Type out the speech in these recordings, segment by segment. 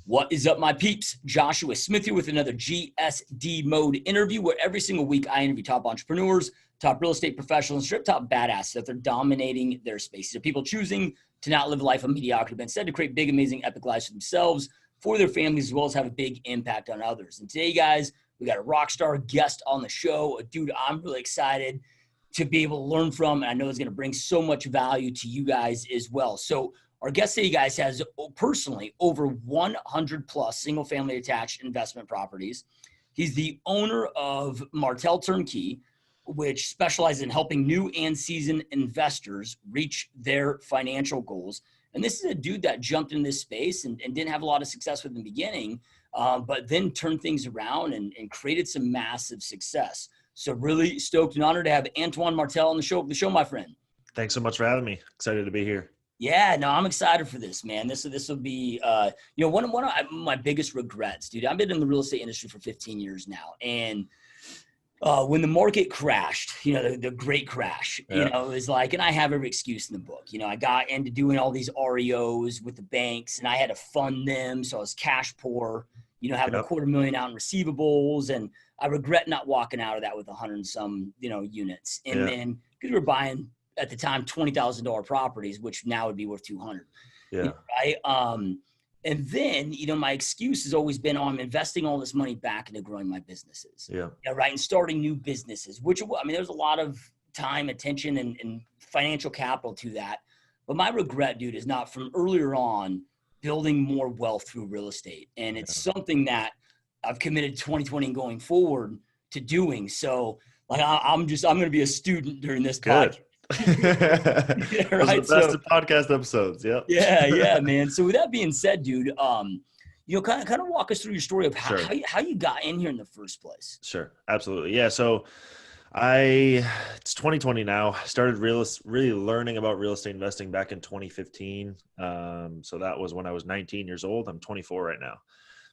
What is up, my peeps? Joshua Smith here with another GSD Mode interview, where every single week I interview top entrepreneurs, top real estate professionals, strip top badasses that they're dominating their spaces. They're people choosing to not live a life of mediocrity, but instead to create big, amazing, epic lives for themselves, for their families, as well as have a big impact on others. And today, guys, we got a rock star guest on the show, a dude I'm really excited to be able to learn from, and I know is going to bring so much value to you guys as well. So our guest today, guys, has personally over 100 plus single family attached investment properties. He's the owner of Martel Turnkey, which specializes in helping new and seasoned investors reach their financial goals. And this is a dude that jumped in this space and didn't have a lot of success with in the beginning, but then turned things around and created some massive success. So really stoked and honored to have Antoine Martel on the show, my friend. Thanks so much for having me. Excited to be here. Yeah, no, I'm excited for this, man. This will be, one of my biggest regrets, dude. I've been in the real estate industry for 15 years now. And when the market crashed, the great crash, it was like, and I have every excuse in the book. I got into doing all these REOs with the banks and I had to fund them. So I was cash poor, having $250,000 out in receivables. And I regret not walking out of that with 100 and some, units. And then because we were buying at the time $20,000 properties, which now would be worth 200. Yeah. Right. And then, my excuse has always been, I'm investing all this money back into growing my businesses. Yeah. Right. And starting new businesses, which, there's a lot of time, attention, and financial capital to that. But my regret, dude, is not from earlier on building more wealth through real estate. And it's something that I've committed 2020 and going forward to doing. So like, I'm going to be a student during this podcast. Yeah, right. Those are the best podcast episodes. Yep. Yeah, man. So with that being said, dude, kind of walk us through your story of how you got in here in the first place. Sure. Absolutely. Yeah. So it's 2020 now. Started really learning about real estate investing back in 2015. So that was when I was 19 years old. I'm 24 right now.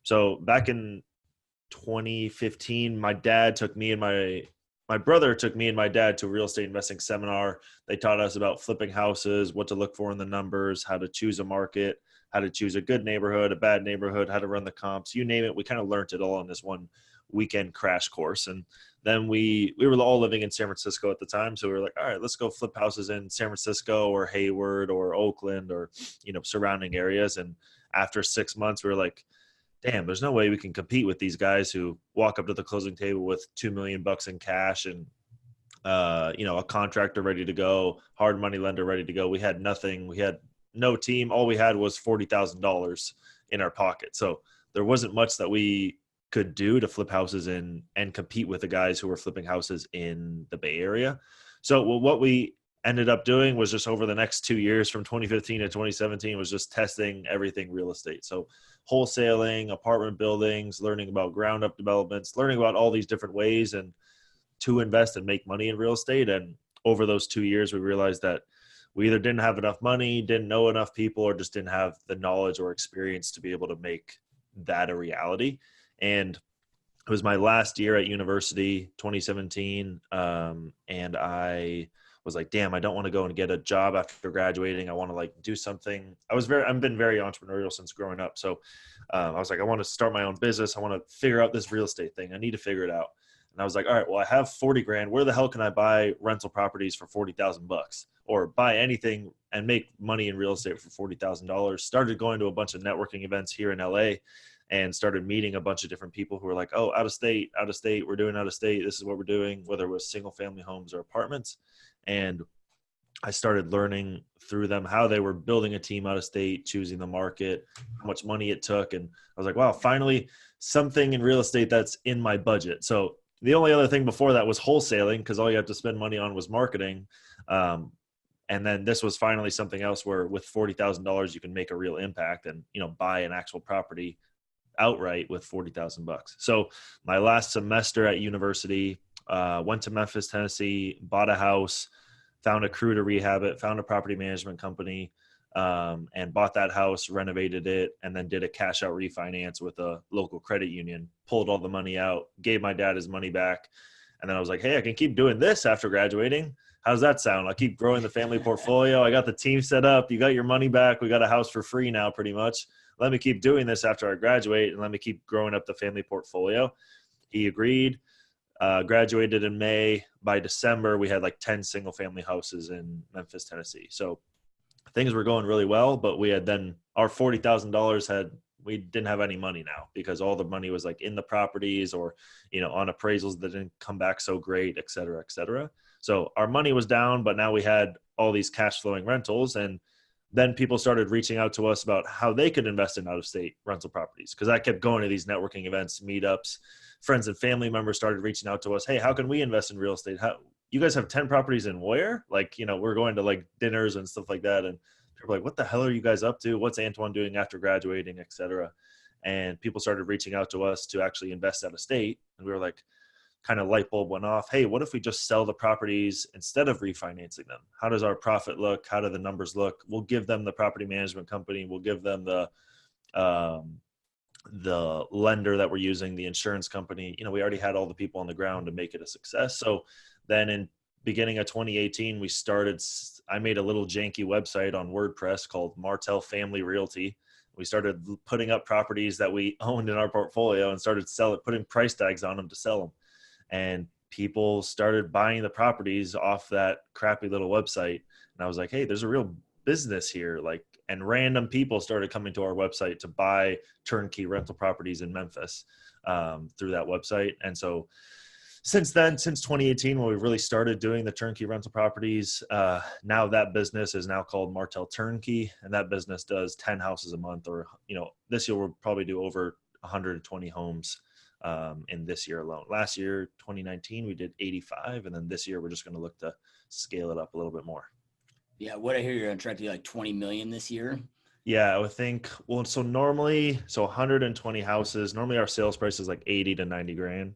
So back in 2015, my brother took me and my dad to a real estate investing seminar. They taught us about flipping houses, what to look for in the numbers, how to choose a market, how to choose a good neighborhood, a bad neighborhood, how to run the comps, you name it. We kind of learned it all in this one weekend crash course. And then we were all living in San Francisco at the time. So we were like, all right, let's go flip houses in San Francisco or Hayward or Oakland or, surrounding areas. And after 6 months, we were like, damn, there's no way we can compete with these guys who walk up to the closing table with $2 million in cash and, a contractor ready to go, hard money lender ready to go. We had nothing. We had no team. All we had was $40,000 in our pocket. So there wasn't much that we could do to flip houses and compete with the guys who were flipping houses in the Bay Area. So what we ended up doing was just over the next 2 years from 2015 to 2017 was just testing everything real estate. So wholesaling, apartment buildings, learning about ground up developments, learning about all these different ways and to invest and make money in real estate. And over those 2 years, we realized that we either didn't have enough money, didn't know enough people, or just didn't have the knowledge or experience to be able to make that a reality. And it was my last year at university, 2017. And I was like, damn, I don't want to go and get a job after graduating. I want to do something. I've been very entrepreneurial since growing up. So I was like, I want to start my own business. I want to figure out this real estate thing. I need to figure it out. And I was like, all right, well, I have 40 grand. Where the hell can I buy rental properties for $40,000 or buy anything and make money in real estate for $40,000? Started going to a bunch of networking events here in LA and started meeting a bunch of different people who were like, oh, out of state, we're doing out of state. This is what we're doing, whether it was single family homes or apartments. And I started learning through them how they were building a team out of state, choosing the market, how much money it took. And I was like, wow, finally something in real estate that's in my budget. So the only other thing before that was wholesaling, because all you have to spend money on was marketing. And then this was finally something else where with $40,000, you can make a real impact and, buy an actual property outright with $40,000. So my last semester at university, went to Memphis, Tennessee, bought a house, found a crew to rehab it, found a property management company, and bought that house, renovated it, and then did a cash out refinance with a local credit union, pulled all the money out, gave my dad his money back. And then I was like, hey, I can keep doing this after graduating. How does that sound? I'll keep growing the family portfolio. I got the team set up. You got your money back. We got a house for free now, pretty much. let me keep doing this after I graduate and let me keep growing up the family portfolio. He agreed, graduated in May. By December, we had like 10 single family houses in Memphis, Tennessee. So things were going really well, but we had then our $40,000 we didn't have any money now because all the money was like in the properties or, on appraisals that didn't come back so great, et cetera, et cetera. So our money was down, but now we had all these cash flowing rentals. And then people started reaching out to us about how they could invest in out-of-state rental properties. Cause I kept going to these networking events, meetups, friends and family members started reaching out to us. Hey, how can we invest in real estate? How you guys have 10 properties in where? Like, we're going to like dinners and stuff like that. And people were like, what the hell are you guys up to? What's Antoine doing after graduating, et cetera? And people started reaching out to us to actually invest out of state. And we were like, kind of light bulb went off. Hey, what if we just sell the properties instead of refinancing them? How does our profit look? How do the numbers look? We'll give them the property management company. We'll give them the lender that we're using, the insurance company. We already had all the people on the ground to make it a success. So then in beginning of 2018, I made a little janky website on WordPress called Martel Family Realty. We started putting up properties that we owned in our portfolio and started putting price tags on them to sell them. And people started buying the properties off that crappy little website. And I was like, hey, there's a real business here. And random people started coming to our website to buy turnkey rental properties in Memphis through that website. And so since 2018, when we really started doing the turnkey rental properties, now that business is now called Martel Turnkey. And that business does 10 houses a month, or, this year we'll probably do over 120 homes in this year alone. Last year, 2019, we did 85. And then this year, we're just going to look to scale it up a little bit more. Yeah. What I hear, you're on track to do like 20 million this year. Yeah, I would think, so 120 houses, normally our sales price is like 80 to 90 grand.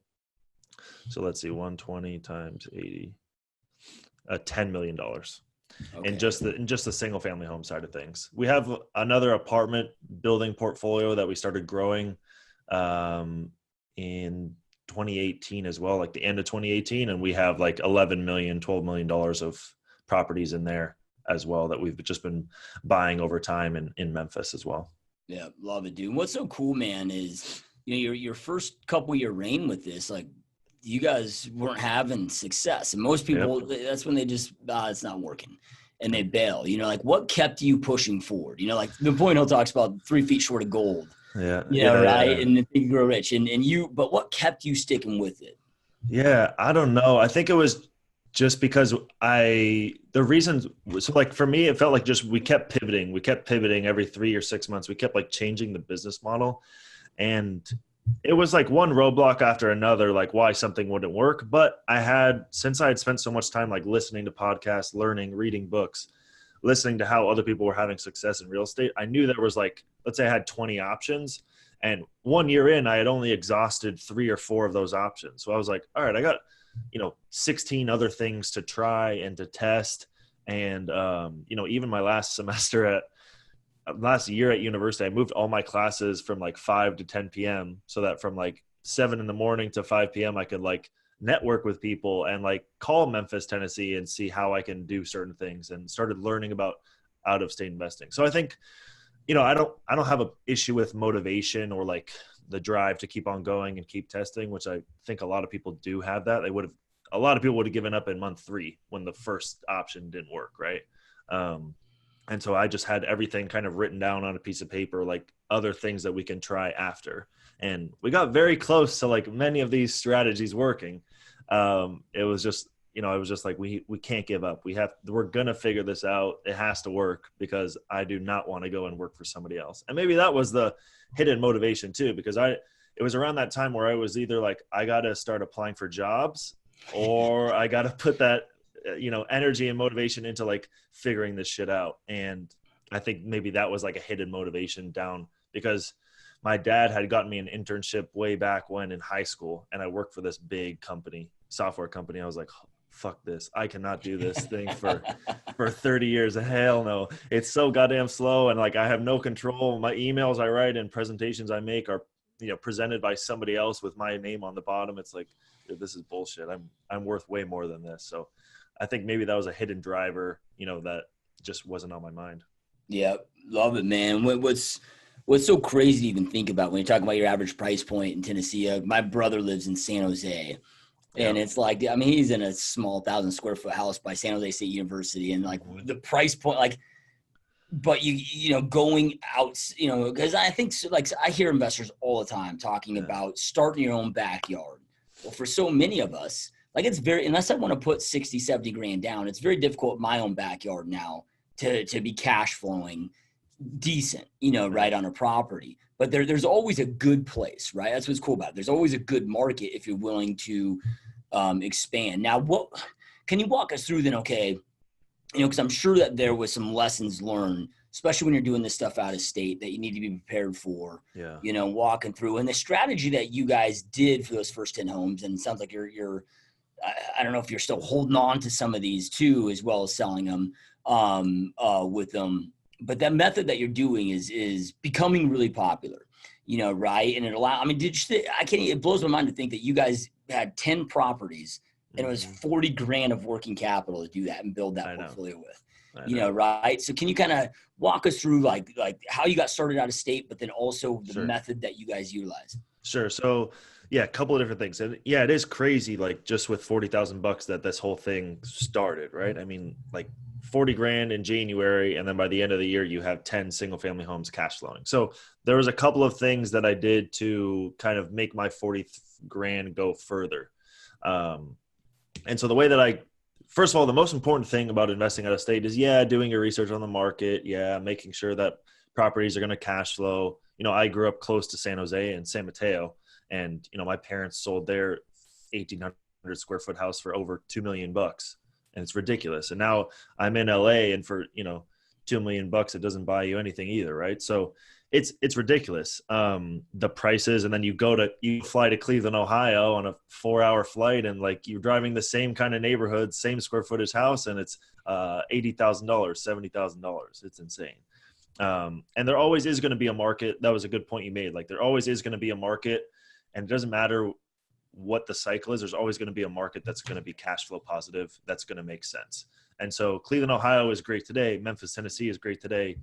So let's see, 120 times 80, $10 million. Okay. In just the single family home side of things. We have another apartment building portfolio that we started growing in 2018 as well, like the end of 2018. And we have like $11 million, $12 million of properties in there as well that we've just been buying over time in Memphis as well. Yeah, love it, dude. And what's so cool, man, is your first couple year reign with this, like you guys weren't having success, and most people, that's when they just it's not working, and they bail. Like what kept you pushing forward? Like the point Hill talks about 3 feet short of gold. Yeah. Right. Yeah. And then you grow rich, but what kept you sticking with it? Yeah, I don't know. I think it was just because the reasons, so like for me, it felt like just we kept pivoting every 3 or 6 months. We kept like changing the business model, and it was like one roadblock after another, like why something wouldn't work. But since I had spent so much time like listening to podcasts, learning, reading books, listening to how other people were having success in real estate, I knew there was like, let's say I had 20 options, and 1 year in, I had only exhausted 3 or 4 of those options. So I was like, all right, I got 16 other things to try and to test. And, even my last year at university, I moved all my classes from like 5 to 10 p.m. so that from like 7 in the morning to 5 p.m. I could like network with people and like call Memphis, Tennessee and see how I can do certain things, and started learning about out of state investing. So I think, I don't have an issue with motivation or like the drive to keep on going and keep testing, which I think a lot of people do have that. A lot of people would have given up in month 3 when the first option didn't work. Right. And so I just had everything kind of written down on a piece of paper, like other things that we can try after. And we got very close to like many of these strategies working. It was just, I was just like, we can't give up. We're going to figure this out. It has to work, because I do not want to go and work for somebody else. And maybe that was the hidden motivation too, because it was around that time where I was either like, I got to start applying for jobs, or I got to put that, energy and motivation into like figuring this shit out. And I think maybe that was like a hidden motivation down, because my dad had gotten me an internship way back when in high school, and I worked for this big software company. I was like, fuck this. I cannot do this thing for 30 years. Hell no. It's so goddamn slow. And like, I have no control. My emails I write and presentations I make are, presented by somebody else with my name on the bottom. It's like, dude, this is bullshit. I'm worth way more than this. So I think maybe that was a hidden driver, that just wasn't on my mind. Yeah. Love it, man. What's Well, it's so crazy to even think about when you're talking about your average price point in Tennessee. My brother lives in San Jose, Yeah. and it's like, I mean, he's in a small 1,000 square foot house by San Jose State University, and like Mhm. the price point, like, but going out, because I think like I hear investors all the time talking Yeah. about starting your own backyard. Well, for so many of us, like it's very, unless I want to put 60, 70 grand down, it's very difficult in my own backyard now to be cash flowing decent, Yeah. right, on a property. But there's always a good place, right? That's what's cool about it. There's always a good market if you're willing to expand. Now, what can you walk us through then? Okay, because I'm sure that there was some lessons learned, especially when you're doing this stuff out of state, that you need to be prepared for. Yeah. Walking through and the strategy that you guys did for those first 10 homes, and it sounds like you're I don't know if you're still holding on to some of these too, as well as selling them with them. But that method that you're doing is becoming really popular, right? And I mean, it blows my mind to think that you guys had 10 properties and it was Mhm. 40 grand of working capital to do that and build that I know. portfolio with, I know. right? So can you kind of walk us through like how you got started out of state, but then also the Sure. method that you guys utilize? Sure. So yeah, a couple of different things. And yeah, it is crazy, like just with $40,000 that this whole thing started, right? I mean, like 40 grand in January, and then by the end of the year, you have 10 single family homes cash flowing. So there was a couple of things that I did to kind of make my 40 grand go further. And so the way that first of all, the most important thing about investing out of state is, doing your research on the market. Yeah, making sure that properties are going to cash flow. I grew up close to San Jose and San Mateo, and, my parents sold their 1,800 square foot house for over $2 million. And it's ridiculous. And now I'm in LA, and for, $2 million, it doesn't buy you anything either. Right. So it's ridiculous. The prices, and then you fly to Cleveland, Ohio on a 4-hour flight, and like you're driving the same kind of neighborhood, same square footage house, and it's $80,000, $70,000. It's insane. And there always is going to be a market. That was a good point you made. Like there always is going to be a market, and it doesn't matter what the cycle is. There's always going to be a market that's going to be cash flow positive. That's going to make sense. And so Cleveland, Ohio is great today. Memphis, Tennessee is great today.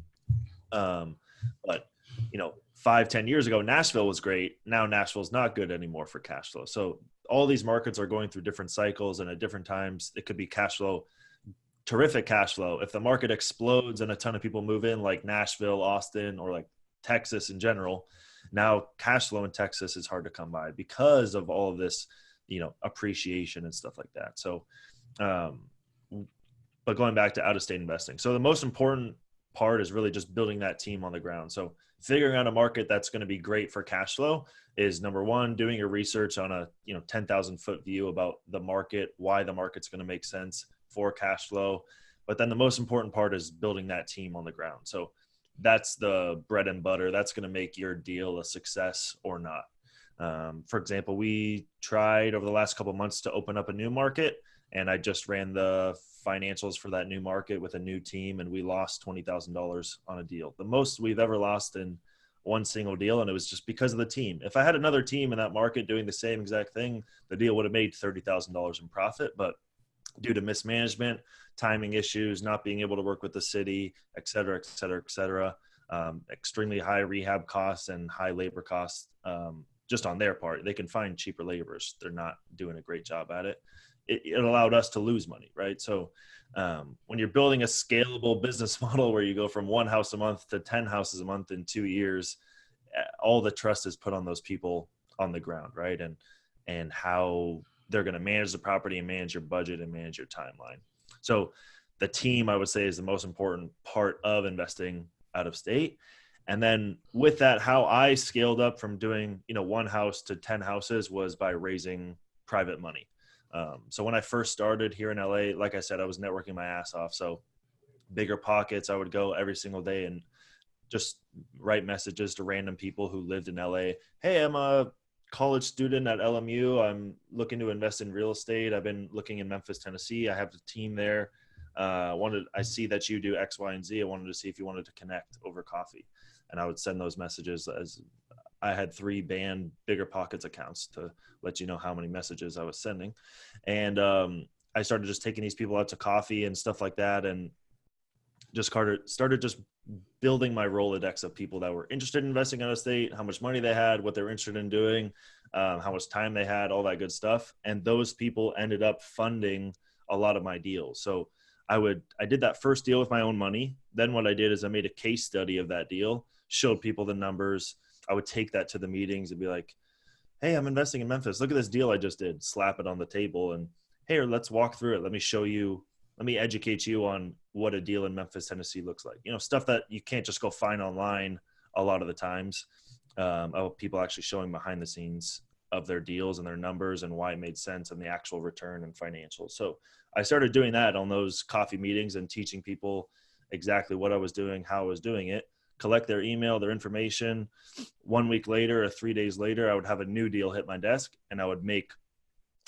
But 5-10 years ago, Nashville was great. Now Nashville's not good anymore for cash flow. So all these markets are going through different cycles, and at different times it could be cash flow, terrific cash flow. If the market explodes and a ton of people move in, like Nashville, Austin, or like Texas in general, now cash flow in Texas is hard to come by because of all of this, appreciation and stuff like that. So, but going back to out-of-state investing. So the most important part is really just building that team on the ground. So figuring out a market that's going to be great for cash flow is number one. Doing your research on a 10,000 foot view about the market, why the market's going to make sense for cash flow. But then the most important part is building that team on the ground. So that's the bread and butter. That's going to make your deal a success or not. For example, we tried over the last couple of months to open up a new market, and I just ran the financials for that new market with a new team, and we lost $20,000 on a deal, the most we've ever lost in one single deal. And it was just because of the team. If I had another team in that market doing the same exact thing, the deal would have made $30,000 in profit. But due to mismanagement, timing issues, not being able to work with the city, et cetera, et cetera, et cetera, extremely high rehab costs and high labor costs, just on their part. They can find cheaper laborers. They're not doing a great job at it. It allowed us to lose money, right? So when you're building a scalable business model where you go from 1 house a month to 10 houses a month in 2 years, all the trust is put on those people on the ground, right? And how they're going to manage the property and manage your budget and manage your timeline. So the team, I would say, is the most important part of investing out of state. And then with that, how I scaled up from doing, 1 house to 10 houses was by raising private money. So when I first started here in LA, like I said, I was networking my ass off. So bigger pockets, I would go every single day and just write messages to random people who lived in LA. Hey, I'm a college student at LMU. I'm looking to invest in real estate. I've been looking in Memphis, Tennessee. I have a team there. I see that you do X, Y, and Z. I wanted to see if you wanted to connect over coffee. And I would send those messages. As I had 3 banned Bigger Pockets accounts to let you know how many messages I was sending. And I started just taking these people out to coffee and stuff like that, and just started just building my Rolodex of people that were interested in investing out of state, how much money they had, what they were interested in doing, how much time they had, all that good stuff. And those people ended up funding a lot of my deals. So I did that first deal with my own money. Then what I did is I made a case study of that deal, showed people the numbers. I would take that to the meetings and be like, hey, I'm investing in Memphis. Look at this deal I just did. Slap it on the table and, hey, let's walk through it. Let me show you, let me educate you on what a deal in Memphis, Tennessee looks like. You know, stuff that you can't just go find online a lot of the times. Of people actually showing behind the scenes of their deals and their numbers and why it made sense and the actual return and financials. So I started doing that on those coffee meetings and teaching people exactly what I was doing, how I was doing it, collect their email, their information. 1 week later or 3 days later, I would have a new deal hit my desk and I would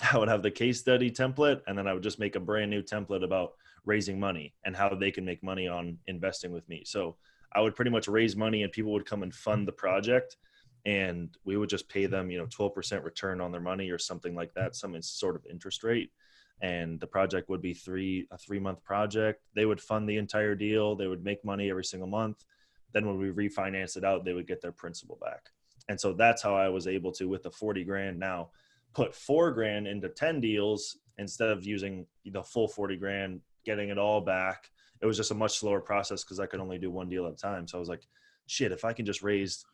have the case study template, and then I would just make a brand new template about raising money and how they can make money on investing with me. So I would pretty much raise money and people would come and fund the project, and we would just pay them, 12% return on their money or something like that, some sort of interest rate. And the project would be a 3-month project. They would fund the entire deal. They would make money every single month. Then when we refinance it out, they would get their principal back. And so that's how I was able to, with the 40 grand now, put 4 grand into 10 deals instead of using the full 40 grand, getting it all back. It was just a much slower process because I could only do one deal at a time. So I was like, shit, if I can just raise,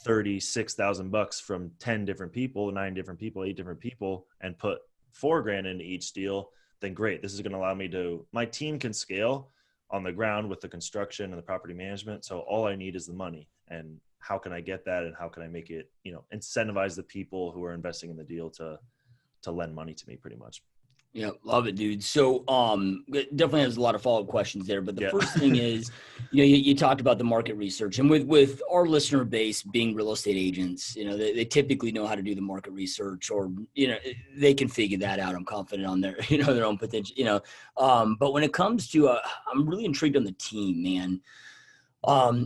$36,000 from 10 different people, 9 different people, 8 different people, and put 4 grand into each deal, then great. This is going to allow me my team can scale on the ground with the construction and the property management. So all I need is the money. And how can I get that? And how can I make it, incentivize the people who are investing in the deal to lend money to me pretty much. Yeah, love it, dude. So definitely has a lot of follow-up questions there. But the first thing is, you talked about the market research. And with our listener base being real estate agents, they typically know how to do the market research, or, they can figure that out. I'm confident on their, their own potential, but when it comes to, I'm really intrigued on the team, man.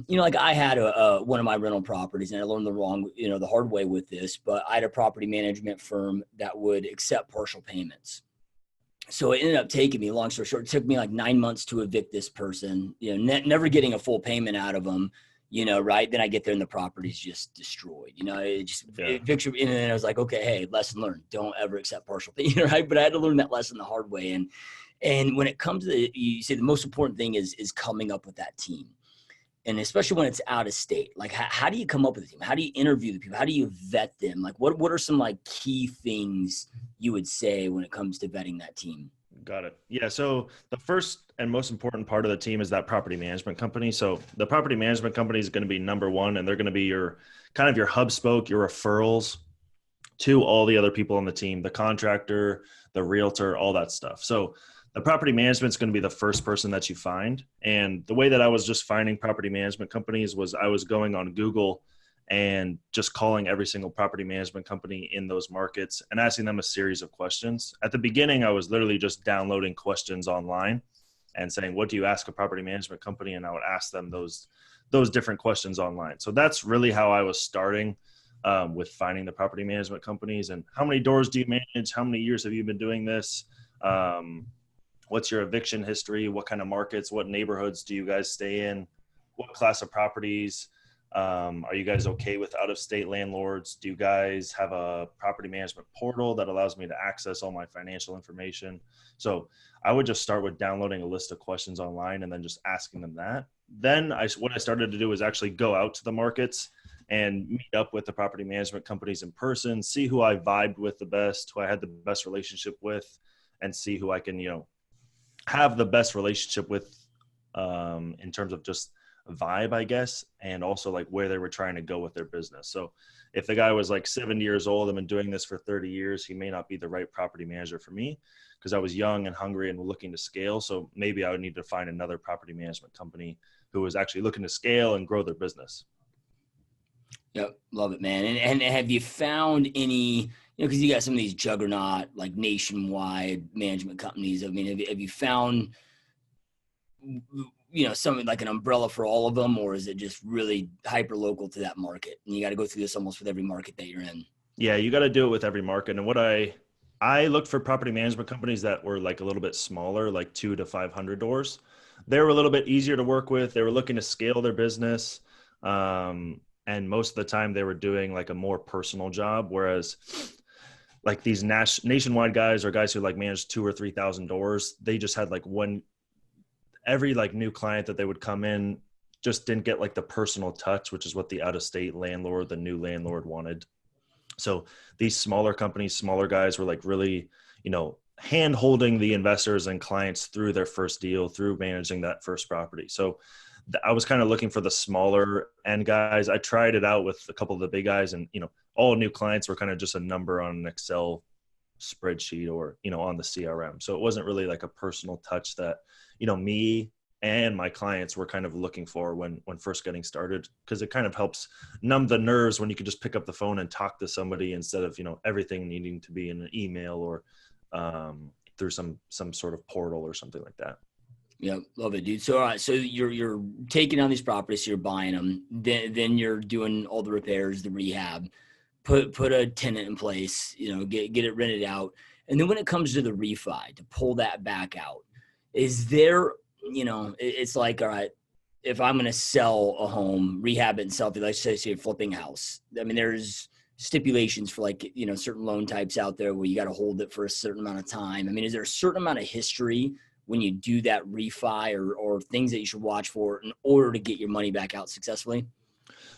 Like I had one of my rental properties, and I learned the hard way with this, but I had a property management firm that would accept partial payments. So it ended up taking me, long story short, it took me like 9 months to evict this person, never getting a full payment out of them, right? Then I get there and the property's just destroyed, eviction. And then I was like, okay, hey, lesson learned. Don't ever accept partial payment, right? But I had to learn that lesson the hard way. And when it comes to you say the most important thing is coming up with that team. And especially when it's out of state, like how do you come up with a team? How do you interview the people? How do you vet them? Like what are some like key things you would say when it comes to vetting that team? Got it. Yeah. So the first and most important part of the team is that property management company. So the property management company is going to be number one, and they're going to be your hub spoke, your referrals to all the other people on the team, the contractor, the realtor, all that stuff. So the property management is going to be the first person that you find. And the way that I was just finding property management companies was I was going on Google and just calling every single property management company in those markets and asking them a series of questions. At the beginning, I was literally just downloading questions online and saying, what do you ask a property management company? And I would ask them those different questions online. So that's really how I was starting with finding the property management companies. And how many doors do you manage? How many years have you been doing this? What's your eviction history? What kind of markets, what neighborhoods do you guys stay in? What class of properties? Are you guys okay with out-of-state landlords? Do you guys have a property management portal that allows me to access all my financial information? So I would just start with downloading a list of questions online and then just asking them that. Then what I started to do is actually go out to the markets and meet up with the property management companies in person, see who I vibed with the best, who I had the best relationship with, and see who I can, have the best relationship with in terms of just vibe, I guess, and also like where they were trying to go with their business. So if the guy was like 70 years old and been doing this for 30 years, he may not be the right property manager for me because I was young and hungry and looking to scale. So maybe I would need to find another property management company who was actually looking to scale and grow their business. Yep. Love it, man. And have you found any, because you got some of these juggernaut, like nationwide management companies. I mean, have you found, something like an umbrella for all of them, or is it just really hyper local to that market? And you got to go through this almost with every market that you're in. Yeah, you got to do it with every market. And what I looked for property management companies that were like a little bit smaller, like 200 to 500 doors. they were a little bit easier to work with. They were looking to scale their business. And most of the time they were doing like a more personal job. Whereas like these nationwide guys or guys who like managed 2,000 or 3,000 doors, they just had like every like new client that they would come in just didn't get like the personal touch, which is what the out-of-state landlord, the new landlord wanted. So these smaller companies, smaller guys were like really, hand holding the investors and clients through their first deal, through managing that first property. So I was kind of looking for the smaller end guys. I tried it out with a couple of the big guys, and, all new clients were kind of just a number on an Excel spreadsheet or, on the CRM. So it wasn't really like a personal touch that, me and my clients were kind of looking for when first getting started, because it kind of helps numb the nerves when you can just pick up the phone and talk to somebody instead of, everything needing to be in an email or through some sort of portal or something like that. Yeah, love it, dude. So, all right, so you're taking on these properties, so you're buying them, then you're doing all the repairs, the rehab, put a tenant in place, get it rented out, and then when it comes to the refi, to pull that back out, is there, it's like, all right, if I'm going to sell a home, rehab it and sell it, let's say a flipping house. I mean, there's stipulations for like, certain loan types out there where you got to hold it for a certain amount of time. I mean, is there a certain amount of history when you do that refi or things that you should watch for in order to get your money back out successfully?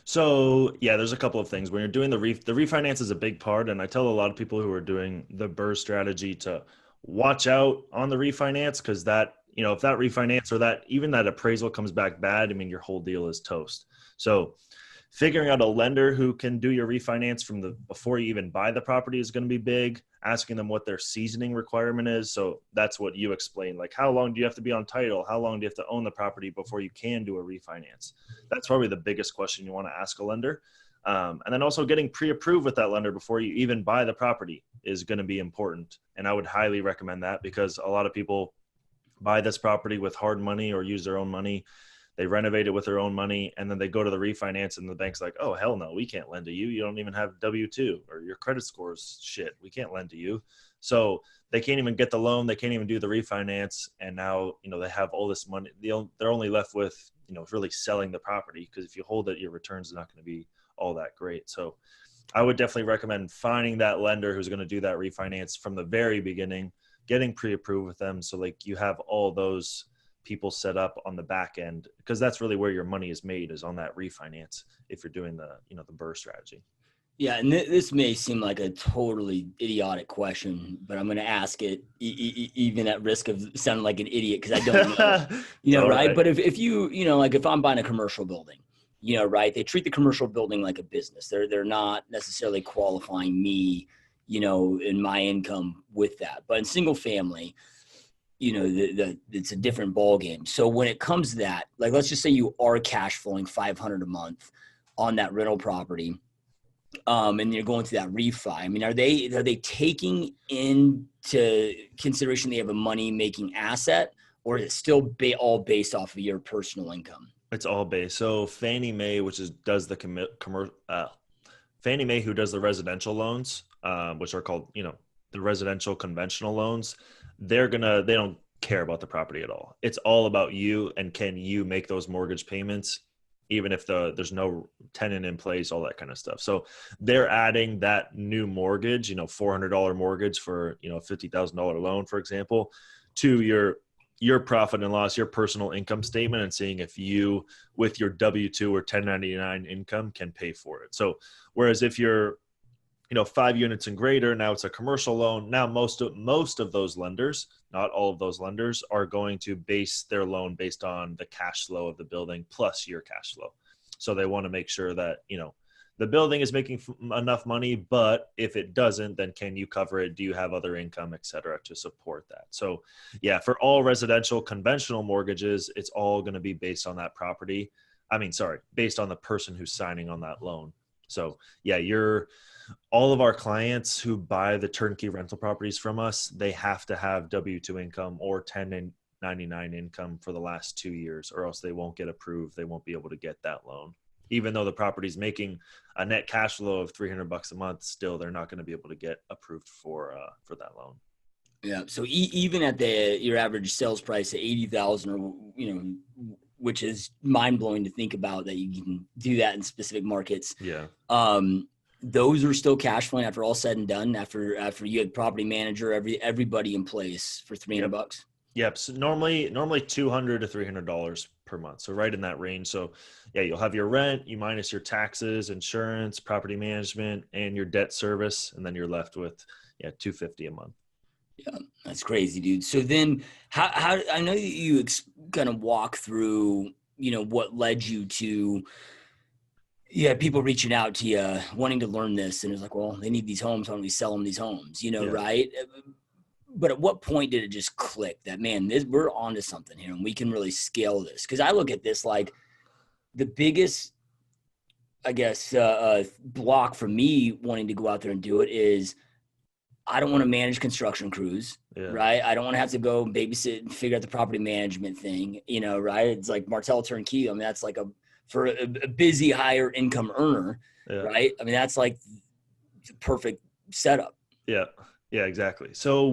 So yeah, there's a couple of things when you're doing the refinance is a big part. And I tell a lot of people who are doing the BRRRR strategy to watch out on the refinance, because that, if that refinance or that even that appraisal comes back bad, I mean, your whole deal is toast. So figuring out a lender who can do your refinance before you even buy the property is going to be big. Asking them what their seasoning requirement is. So that's what you explained. Like, how long do you have to be on title? How long do you have to own the property before you can do a refinance? That's probably the biggest question you want to ask a lender. And then also getting pre-approved with that lender before you even buy the property is going to be important. And I would highly recommend that, because a lot of people buy this property with hard money or use their own money. They renovate it with their own money, and then they go to the refinance and the bank's like, oh, hell no, we can't lend to you. You don't even have W-2, or your credit score's shit. We can't lend to you. So they can't even get the loan. They can't even do the refinance. And now, they have all this money. They're only left with, really selling the property, because if you hold it, your returns are not going to be all that great. So I would definitely recommend finding that lender who's going to do that refinance from the very beginning, getting pre-approved with them. So like you have all those people set up on the back end, because that's really where your money is made, is on that refinance if you're doing the the BRRRR strategy. Yeah, and this may seem like a totally idiotic question, but I'm going to ask it even at risk of sounding like an idiot, because I don't know, right? But if you, like if I'm buying a commercial building, right, they treat the commercial building like a business. They're not necessarily qualifying me, in my income with that. But in single family, it's a different ball game. So when it comes to that, like, let's just say you are cash flowing $500 a month on that rental property, and you're going through that refi. I mean, are they taking into consideration they have a money making asset, or is it still all based off of your personal income? It's all based. So Fannie Mae, does the Fannie Mae, who does the residential loans, which are called, the residential conventional loans, they don't care about the property at all. It's all about you, and can you make those mortgage payments, even if there's no tenant in place, all that kind of stuff. So they're adding that new mortgage, $400 mortgage for, a $50,000 loan, for example, to your profit and loss, your personal income statement, and seeing if you, with your W-2 or 1099 income, can pay for it. So whereas if you're 5 units and greater, now it's a commercial loan. Now most of those lenders, not all of those lenders, are going to base their loan based on the cash flow of the building plus your cash flow. So they want to make sure that, the building is making enough money, but if it doesn't, then can you cover it? Do you have other income, et cetera, to support that? So yeah, for all residential conventional mortgages, it's all going to be based on that property. Based on the person who's signing on that loan. So yeah, all of our clients who buy the turnkey rental properties from us, they have to have W-2 income or 1099 income for the last 2 years, or else they won't get approved. They won't be able to get that loan. Even though the property's making a net cash flow of $300 a month, still they're not going to be able to get approved for that loan. Yeah. So even at your average sales price of 80,000, or which is mind blowing to think about that you can do that in specific markets. Yeah. Those are still cash flowing after all said and done. After you had property manager, everybody in place for $300. Yep. So normally $200 to $300 per month. So right in that range. So yeah, you'll have your rent, you minus your taxes, insurance, property management, and your debt service, and then you're left with $250 a month. Yeah, that's crazy, dude. So then, how I know you kind of walk through, what led you to, people reaching out to you, wanting to learn this, and it's like, well, they need these homes. Why don't we sell them these homes? Right? But at what point did it just click that, man, we're onto something here, and we can really scale this? Because I look at this like the biggest, I guess, block for me wanting to go out there and do it is I don't want to manage construction crews, right? I don't want to have to go babysit and figure out the property management thing, right? It's like Martel Turnkey. I mean, that's like for a busy higher income earner, right? I mean, that's like the perfect setup. Yeah. Yeah, exactly. So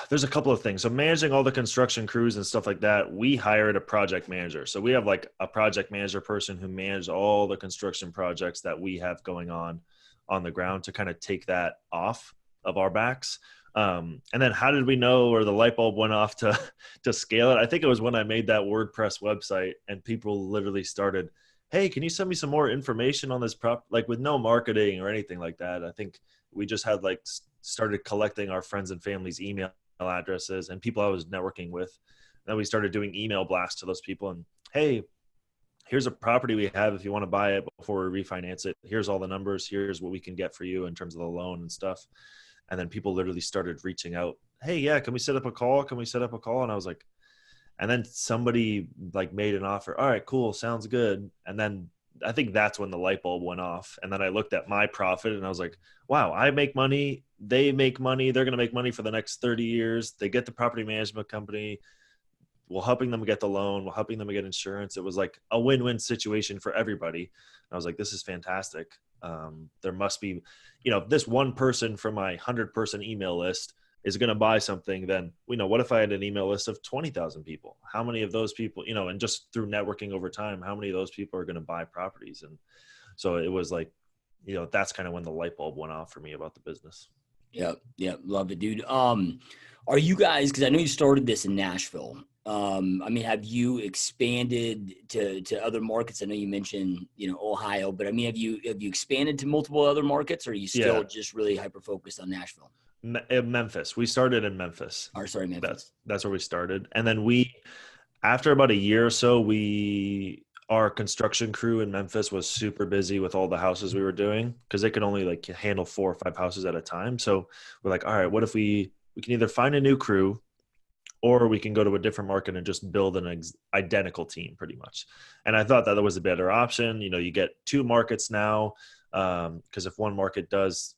there's a couple of things. So managing all the construction crews and stuff like that, we hired a project manager. So we have like a project manager person who manages all the construction projects that we have going on the ground to kind of take that off of our backs. And then how did we know, or the light bulb went off to scale it? I think it was when I made that WordPress website and people literally started, hey, can you send me some more information on this like with no marketing or anything like that. I think we just had like started collecting our friends and family's email addresses and people I was networking with. Then we started doing email blasts to those people and, hey, here's a property we have if you want to buy it before we refinance it. Here's all the numbers. Here's what we can get for you in terms of the loan and stuff. And then people literally started reaching out. Hey, yeah, can we set up a call? Can we set up a call? And I was like, and then somebody like made an offer. All right, cool. Sounds good. And then I think that's when the light bulb went off. And then I looked at my profit and I was like, wow, I make money. They make money. They're going to make money for the next 30 years. They get the property management company. We're helping them get the loan. We're helping them get insurance. It was like a win-win situation for everybody. And I was like, this is fantastic. There must be, if this one person from my 100-person email list is going to buy something, then what if I had an email list of 20,000 people? How many of those people, and just through networking over time, how many of those people are going to buy properties? And so it was like, that's kind of when the light bulb went off for me about the business. Yeah. Yeah. Love it, dude. Are you guys, cause I know you started this in Nashville. I mean, have you expanded to other markets? I know you mentioned, Ohio, but I mean, have you expanded to multiple other markets, or are you still just really hyper-focused on Nashville? Memphis. We started in Memphis. Memphis. That's where we started. And then after about a year or so, our construction crew in Memphis was super busy with all the houses we were doing because they could only like handle 4 or 5 houses at a time. So we're like, all right, what if we can either find a new crew or we can go to a different market and just build an identical team pretty much. And I thought that was a better option. You get 2 markets now because if one market does,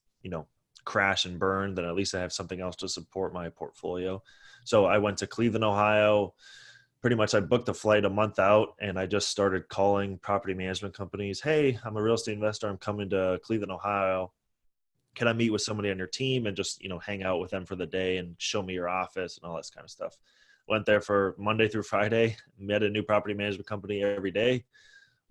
crash and burn, then at least I have something else to support my portfolio. So I went to Cleveland, Ohio. Pretty much I booked a flight a month out and I just started calling property management companies. Hey, I'm a real estate investor. I'm coming to Cleveland, Ohio. Can I meet with somebody on your team and just, hang out with them for the day and show me your office and all that kind of stuff. Went there for Monday through Friday, met a new property management company every day,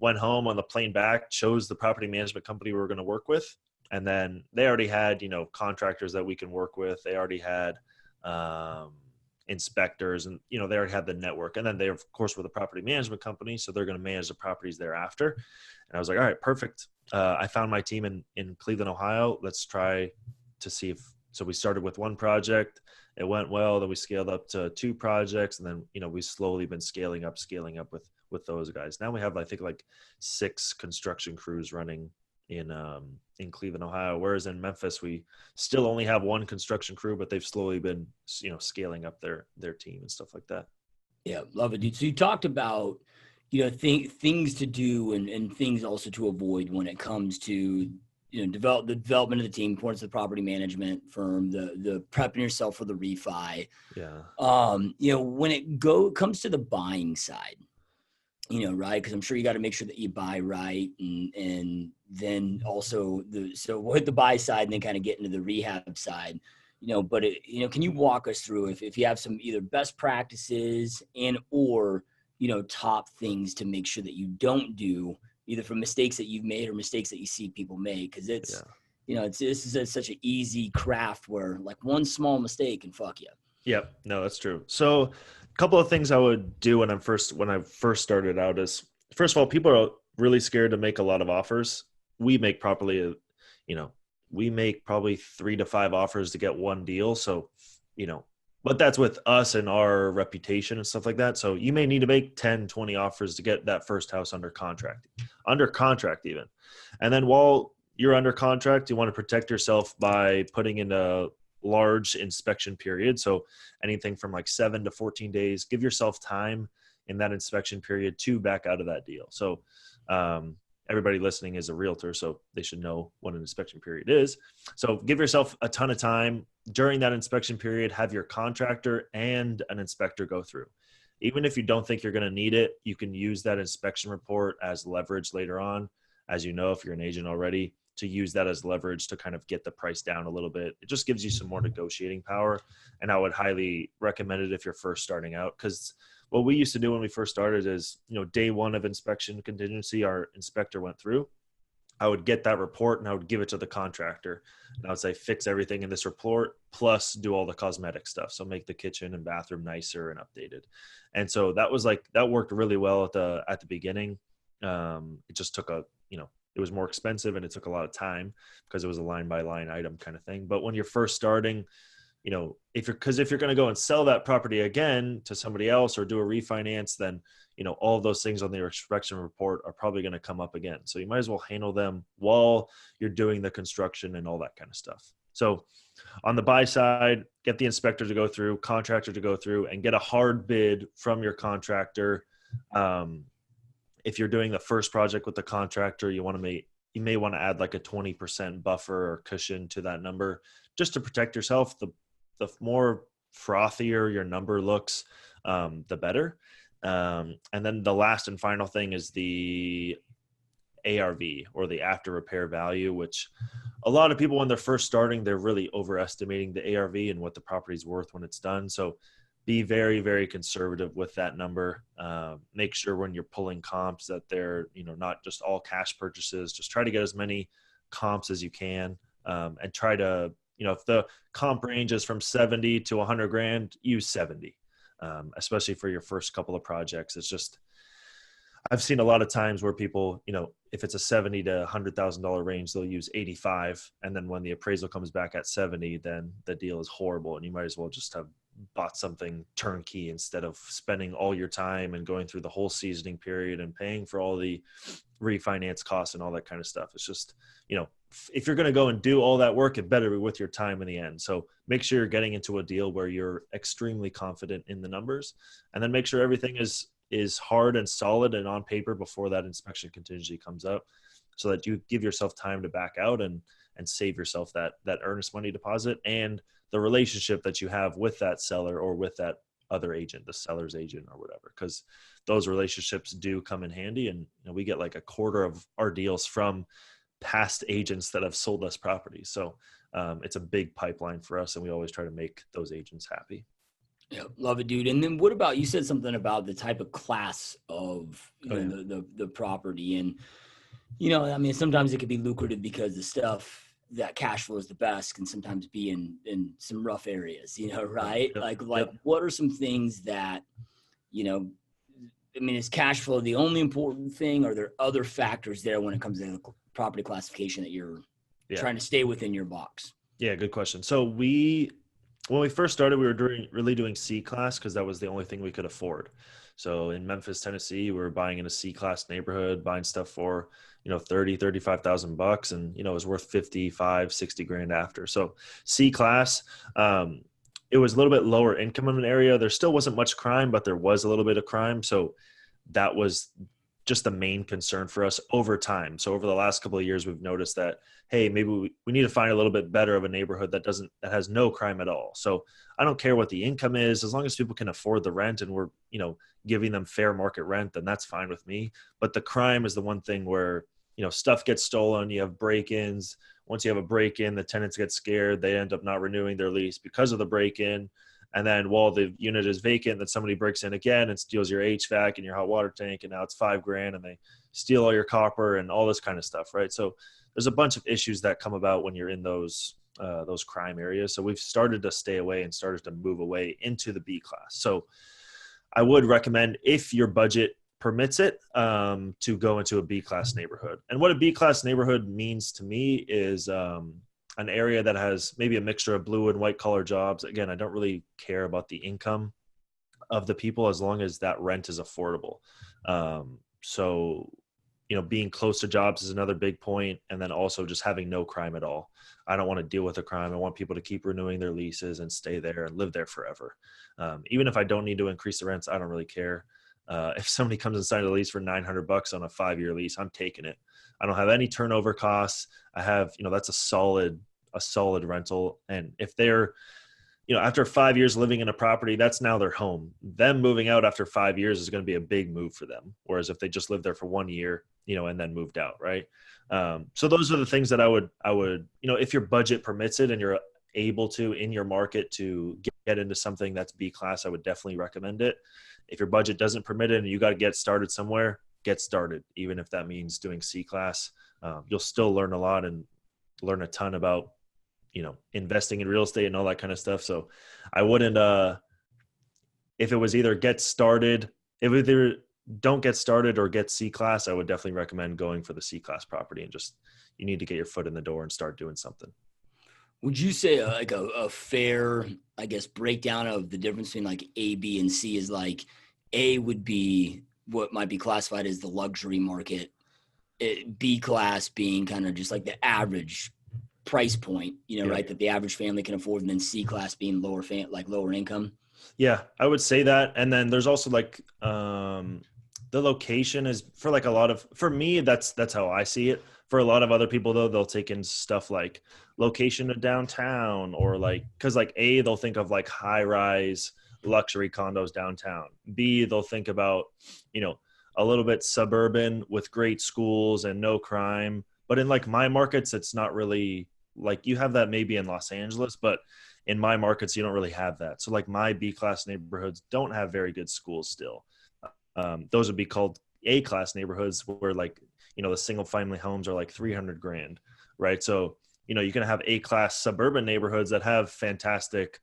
went home on the plane back, chose the property management company we were going to work with. And then they already had, contractors that we can work with. They already had inspectors and, they already had the network. And then they, of course, were the property management company. So they're going to manage the properties thereafter. And I was like, all right, perfect. I found my team in Cleveland, Ohio. Let's try to see so we started with 1 project. It went well. Then we scaled up to 2 projects. And then, we've slowly been scaling up with those guys. Now we have, I think, like 6 construction crews running in Cleveland, Ohio, whereas in Memphis we still only have 1 construction crew, but they've slowly been scaling up their team and stuff like that. Yeah, love it, dude. So you talked about things to do and things also to avoid when it comes to the development of the team, importance of the property management firm, the prepping yourself for the refi. Yeah. When it comes to the buying side, right? Because I'm sure you got to make sure that you buy right, and then also so we'll hit the buy side and then kind of get into the rehab side. but can you walk us through if you have some either best practices and or, top things to make sure that you don't do either from mistakes that you've made or mistakes that you see people make? Cause it's, this is such an easy craft where like one small mistake can fuck you. Yep. No, that's true. So a couple of things I would do when I first started out is, first of all, people are really scared to make a lot of offers. We make probably, we make probably 3 to 5 offers to get one deal. So, but that's with us and our reputation and stuff like that. So you may need to make 10, 20 offers to get that first house under contract even. And then while you're under contract, you want to protect yourself by putting in a large inspection period. So anything from like 7 to 14 days, give yourself time in that inspection period to back out of that deal. So everybody listening is a realtor, so they should know what an inspection period is. So give yourself a ton of time during that inspection period, have your contractor and an inspector go through. Even if you don't think you're going to need it, you can use that inspection report as leverage later on. As you know, if you're an agent already, to use that as leverage to kind of get the price down a little bit. It just gives you some more negotiating power. And I would highly recommend it if you're first starting out, because what we used to do when we first started is, day one of inspection contingency, our inspector went through. I would get that report and I would give it to the contractor. And I would say, fix everything in this report, plus do all the cosmetic stuff. So make the kitchen and bathroom nicer and updated. And so that worked really well at the beginning. It just took it was more expensive and it took a lot of time because it was a line by line item kind of thing. But when you're first starting, if you're going to go and sell that property again to somebody else or do a refinance, then, all of those things on your inspection report are probably going to come up again. So you might as well handle them while you're doing the construction and all that kind of stuff. So on the buy side, get the inspector to go through, contractor to go through, and get a hard bid from your contractor. If you're doing the first project with the contractor, you may want to add like a 20% buffer or cushion to that number just to protect yourself. The more frothier your number looks, the better. And then the last and final thing is the ARV, or the after repair value, which a lot of people, when they're first starting, they're really overestimating the ARV and what the property's worth when it's done. So be very, very conservative with that number. Make sure when you're pulling comps that they're, not just all cash purchases. Just try to get as many comps as you can, and try to, if the comp range is from 70 to 100 grand, use 70, especially for your first couple of projects. It's just, I've seen a lot of times where people, if it's a $70 to $100,000 range, they'll use 85. And then when the appraisal comes back at 70, then the deal is horrible. And you might as well just have bought something turnkey instead of spending all your time and going through the whole seasoning period and paying for all the refinance costs and all that kind of stuff. It's just, if you're going to go and do all that work, it better be with your time in the end. So make sure you're getting into a deal where you're extremely confident in the numbers, and then make sure everything is hard and solid and on paper before that inspection contingency comes up, so that you give yourself time to back out and save yourself that earnest money deposit and the relationship that you have with that seller or with that other agent, the seller's agent or whatever, because those relationships do come in handy. And we get like a quarter of our deals from past agents that have sold us properties. So it's a big pipeline for us, and we always try to make those agents happy. Yeah, love it, dude. And then what about, you said something about the type of class of the property, and sometimes it could be lucrative because the stuff that cash flow is the best can sometimes be in some rough areas, right? Yep. Like what are some things that, is cash flow the only important thing? Or are there other factors there when it comes to the property classification that you're trying to stay within your box? Yeah, good question. So when we first started, we were really doing C class because that was the only thing we could afford. So in Memphis, Tennessee, we were buying in a C class neighborhood, buying stuff for, $30,000-$35,000, and, it was worth 55, 60 grand after. So C class, it was a little bit lower income in an area. There still wasn't much crime, but there was a little bit of crime. So that was just the main concern for us over time. So over the last couple of years, we've noticed that, hey, maybe we need to find a little bit better of a neighborhood that has no crime at all. So I don't care what the income is, as long as people can afford the rent and we're, giving them fair market rent, then that's fine with me. But the crime is the one thing where stuff gets stolen, you have break-ins. Once you have a break-in, the tenants get scared. They end up not renewing their lease because of the break-in. And then while the unit is vacant, then somebody breaks in again and steals your HVAC and your hot water tank, and now it's $5,000, and they steal all your copper and all this kind of stuff, right? So there's a bunch of issues that come about when you're in those crime areas. So we've started to stay away and started to move away into the B class. So I would recommend, if your budget permits it, to go into a B class neighborhood. And what a B class neighborhood means to me is an area that has maybe a mixture of blue and white collar jobs. Again, I don't really care about the income of the people as long as that rent is affordable. So, being close to jobs is another big point. And then also just having no crime at all. I don't want to deal with a crime. I want people to keep renewing their leases and stay there and live there forever. Even if I don't need to increase the rents, I don't really care. If somebody comes and signs a lease for $900 on a 5-year lease, I'm taking it. I don't have any turnover costs. I have, that's a solid rental. And if they're, after 5 years living in a property, that's now their home. Them moving out after 5 years is going to be a big move for them. Whereas if they just lived there for 1 year, and then moved out, right? So those are the things that I would, if your budget permits it and you're able to, in your market, to get into something that's B class, I would definitely recommend it. If your budget doesn't permit it and you got to get started somewhere, get started, even if that means doing C class. You'll still learn a lot and learn a ton about, investing in real estate and all that kind of stuff. So I wouldn't, if it was either don't get started or get C class, I would definitely recommend going for the C class property, and just, you need to get your foot in the door and start doing something. Would you say like a fair, I guess, breakdown of the difference between like A, B, and C is like A would be what might be classified as the luxury market, B class being kind of just like the average price point, right, that the average family can afford, and then C class being lower income? Yeah, I would say that. And then there's also like the location is for like for me, that's how I see it. For a lot of other people though, they'll take in stuff like location to downtown, or like, cause like A, they'll think of like high rise luxury condos downtown. B, they'll think about, a little bit suburban with great schools and no crime. But in like my markets, it's not really like, you have that maybe in Los Angeles, but in my markets, you don't really have that. So like my B class neighborhoods don't have very good schools still. Those would be called A class neighborhoods, where like, the single family homes are like $300,000, right? So, you can have A class suburban neighborhoods that have fantastic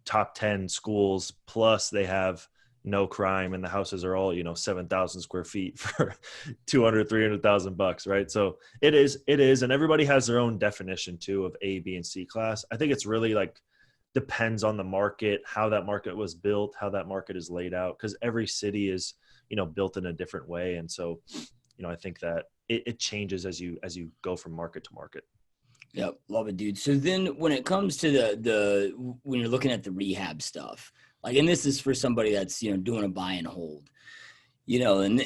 top 10 schools, plus they have no crime, and the houses are all, 7,000 square feet for 200, $300,000, right? So it is. And everybody has their own definition too of A, B, and C class. I think it's really like depends on the market, how that market was built, how that market is laid out. Cause every city is, built in a different way. And so, I think that it changes as you go from market to market. Yeah, love it, dude. So then when it comes to when you're looking at the rehab stuff, like, and this is for somebody that's, doing a buy and hold, and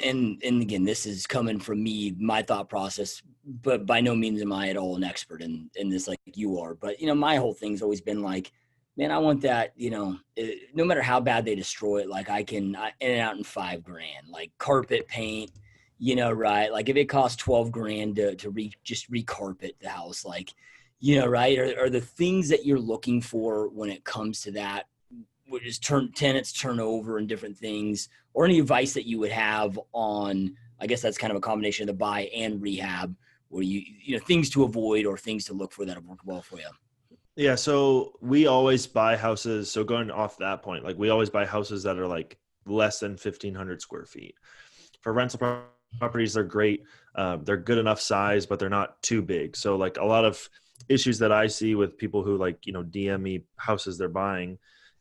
again, this is coming from me, my thought process, but by no means am I at all an expert in this like you are. But, my whole thing's always been like, man, I want that, no matter how bad they destroy it, like in and out in $5,000, like carpet paint, right? Like if it costs $12,000 to just recarpet the house, like, right? Are the things that you're looking for when it comes to that, which is tenants turnover and different things, or any advice that you would have on, I guess that's kind of a combination of the buy and rehab, where things to avoid or things to look for that have worked well for you? Yeah. So we always buy houses. So going off that point, like we always buy houses that are like less than 1,500 square feet. For rental properties, they're great. They're good enough size, but they're not too big. So like a lot of issues that I see with people who like, DM me houses they're buying,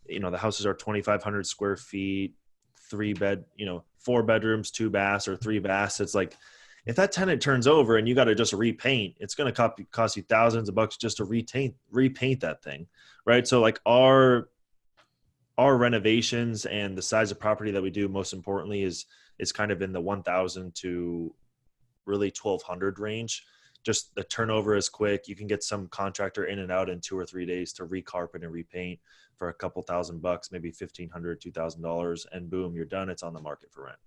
the houses are 2,500 square feet, 4 bedrooms, 2 baths, or 3 baths. It's like, if that tenant turns over and you got to just repaint, it's going to cost you thousands of bucks just to repaint that thing. Right. So like our renovations and the size of property that we do, most importantly, is kind of in the 1,000 to really 1,200 range. Just the turnover is quick. You can get some contractor in and out in 2 or 3 days to recarpet and repaint for a couple $1,000 bucks, maybe $1,500, $2,000, and boom, you're done. It's on the market for rent.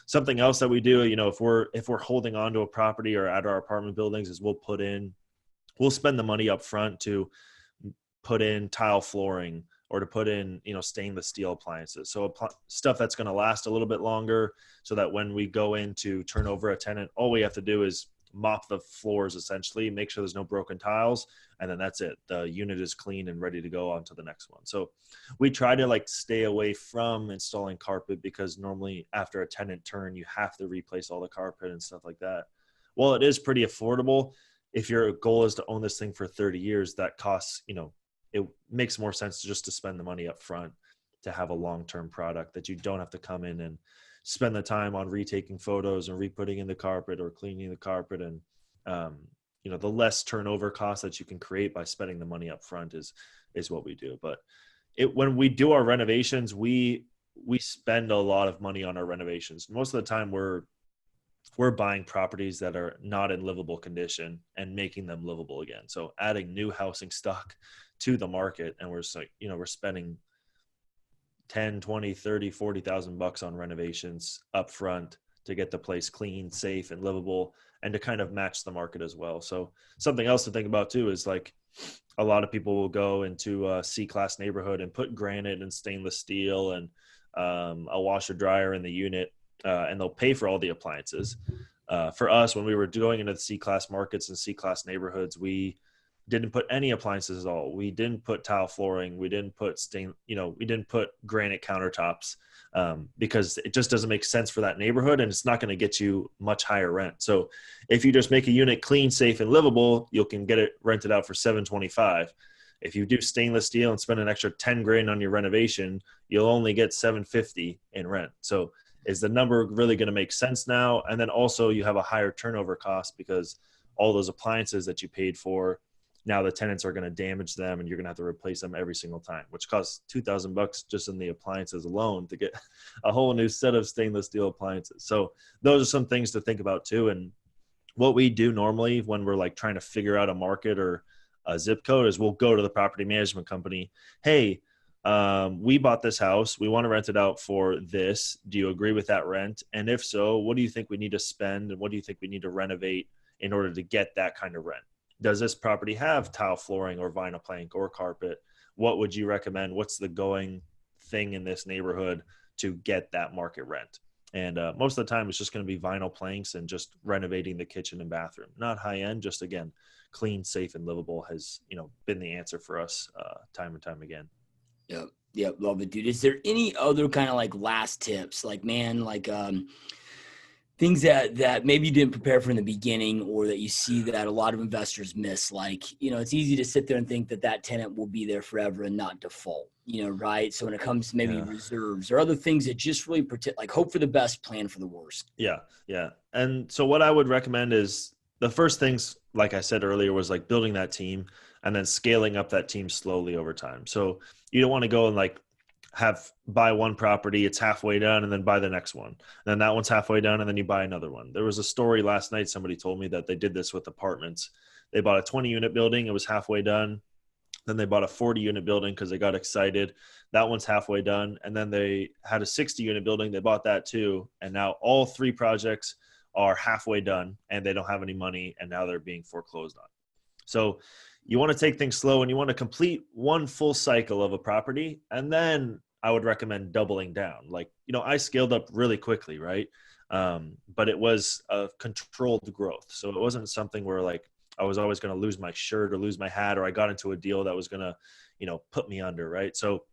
Something else that we do, if we're holding on to a property or at our apartment buildings, is we'll spend the money up front to put in tile flooring or to put in, stainless steel appliances. So stuff that's going to last a little bit longer, so that when we go in to turn over a tenant, all we have to do is mop the floors, essentially, make sure there's no broken tiles, and then that's it. The unit is clean and ready to go on to the next one. So we try to stay away from installing carpet, because normally after a tenant turn, you have to replace all the carpet and stuff like that. Well, it is pretty affordable. If your goal is to own this thing for 30 years, that costs, it makes more sense just to spend the money up front to have a long-term product that you don't have to come in and spend the time on retaking photos and re-putting in the carpet or cleaning the carpet. And, the less turnover cost that you can create by spending the money up front is what we do. But when we do our renovations, we spend a lot of money on our renovations. Most of the time we're buying properties that are not in livable condition and making them livable again. So adding new housing stock to the market, and we're spending 10, 20, 30, 40,000 bucks on renovations up front to get the place clean, safe, and livable, and to kind of match the market as well. So something else to think about too is a lot of people will go into a C-class neighborhood and put granite and stainless steel and a washer dryer in the unit, and they'll pay for all the appliances. For us, when we were going into the C-class markets and C-class neighborhoods, we didn't put any appliances at all. We didn't put tile flooring. We didn't put we didn't put granite countertops, because it just doesn't make sense for that neighborhood, and it's not going to get you much higher rent. So if you just make a unit clean, safe, and livable, you can get it rented out for $725. If you do stainless steel and spend an extra 10 grand on your renovation, you'll only get $750 in rent. So is the number really going to make sense now? And then also you have a higher turnover cost, because all those appliances that you paid for, now the tenants are going to damage them, and you're going to have to replace them every single time, which costs $2,000 just in the appliances alone to get a whole new set of stainless steel appliances. So those are some things to think about too. And what we do normally when we're trying to figure out a market or a zip code is we'll go to the property management company. Hey, we bought this house. We want to rent it out for this. Do you agree with that rent? And if so, what do you think we need to spend? And what do you think we need to renovate in order to get that kind of rent? Does this property have tile flooring or vinyl plank or carpet? What would you recommend? What's the going thing in this neighborhood to get that market rent? And most of the time it's just going to be vinyl planks and just renovating the kitchen and bathroom. Not high end, just again, clean, safe, and livable has, been the answer for us time and time again. Yep. Love it, dude. Is there any other kind of last tips? Things that maybe you didn't prepare for in the beginning, or that you see that a lot of investors miss? It's easy to sit there and think that tenant will be there forever and not default, right? So when it comes to maybe reserves or other things that just really protect, hope for the best, plan for the worst. Yeah. And so what I would recommend is the first things, like I said earlier, was building that team and then scaling up that team slowly over time. So you don't want to go and buy one property, it's halfway done, and then buy the next one. And then that one's halfway done, and then you buy another one. There was a story last night. Somebody told me that they did this with apartments. They bought a 20-unit building. It was halfway done. Then they bought a 40-unit building because they got excited. That one's halfway done. And then they had a 60-unit building. They bought that too. And now all three projects are halfway done, and they don't have any money, and now they're being foreclosed on. So you want to take things slow, and you want to complete one full cycle of a property, and then I would recommend doubling down. I scaled up really quickly, right? But it was a controlled growth. So it wasn't something where I was always going to lose my shirt or lose my hat, or I got into a deal that was going to, put me under, right? So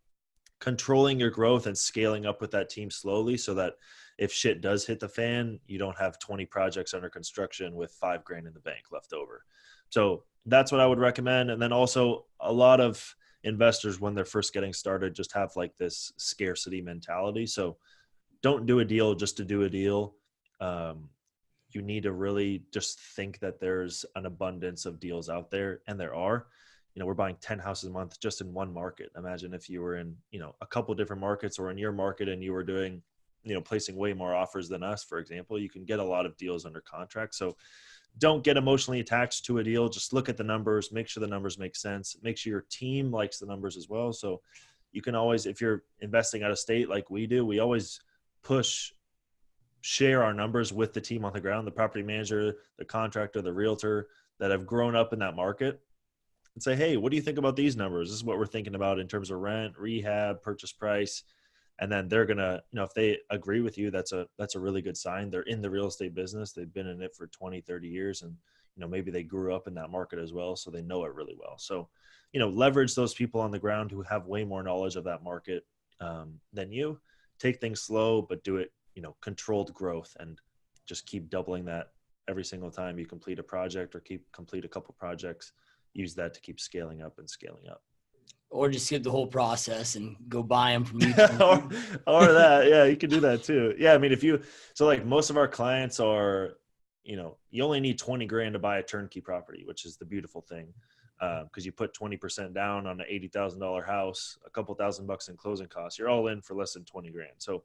controlling your growth and scaling up with that team slowly, so that if shit does hit the fan, you don't have 20 projects under construction with $5,000 in the bank left over. So that's what I would recommend. And then also, a lot of investors, when they're first getting started, just have this scarcity mentality. So don't do a deal just to do a deal. You need to really just think that there's an abundance of deals out there, and there are. We're buying 10 houses a month just in one market. Imagine if you were in, a couple different markets, or in your market, and you were doing, placing way more offers than us, for example. You can get a lot of deals under contract. So don't get emotionally attached to a deal. Just look at the numbers, make sure the numbers make sense, make sure your team likes the numbers as well. So you can always, if you're investing out of state like we do, we always push share our numbers with the team on the ground, the property manager, the contractor, the realtor that have grown up in that market, and say, hey, what do you think about these numbers? This is what we're thinking about in terms of rent, rehab, purchase price. And then they're going to, if they agree with you, that's a really good sign. They're in the real estate business. They've been in it for 20, 30 years. And, maybe they grew up in that market as well. So they know it really well. So, leverage those people on the ground who have way more knowledge of that market than you. Take things slow, but do it, controlled growth, and just keep doubling that every single time you complete a project or complete a couple projects. Use that to keep scaling up and scaling up. Or just skip the whole process and go buy them from you. or that. Yeah, you can do that too. Yeah. I mean, so like most of our clients are, you only need 20 grand to buy a turnkey property, which is the beautiful thing. Because you put 20% down on an $80,000 house, a couple $1,000 in closing costs, you're all in for less than 20 grand. So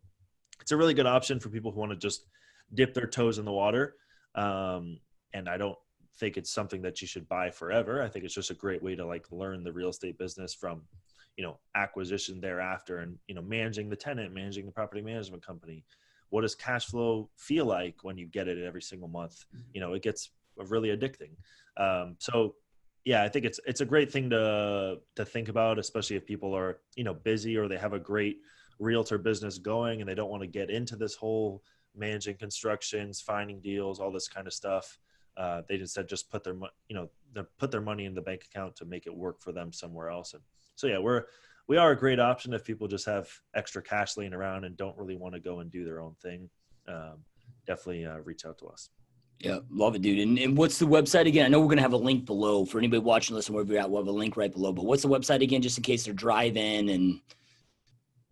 it's a really good option for people who want to just dip their toes in the water. And I don't think it's something that you should buy forever. I think it's just a great way to learn the real estate business from, acquisition thereafter, and, managing the tenant, managing the property management company. What does cash flow feel like when you get it every single month? It gets really addicting. So yeah, I think it's a great thing to think about, especially if people are, busy, or they have a great realtor business going and they don't want to get into this whole managing constructions, finding deals, all this kind of stuff. They just put their money in the bank account to make it work for them somewhere else. And so, yeah, we are a great option if people just have extra cash laying around and don't really want to go and do their own thing. Definitely reach out to us. Yeah, love it, dude. And what's the website again? I know we're going to have a link below for anybody watching, listen, wherever you're at. We'll have a link right below. But what's the website again, just in case they're driving? And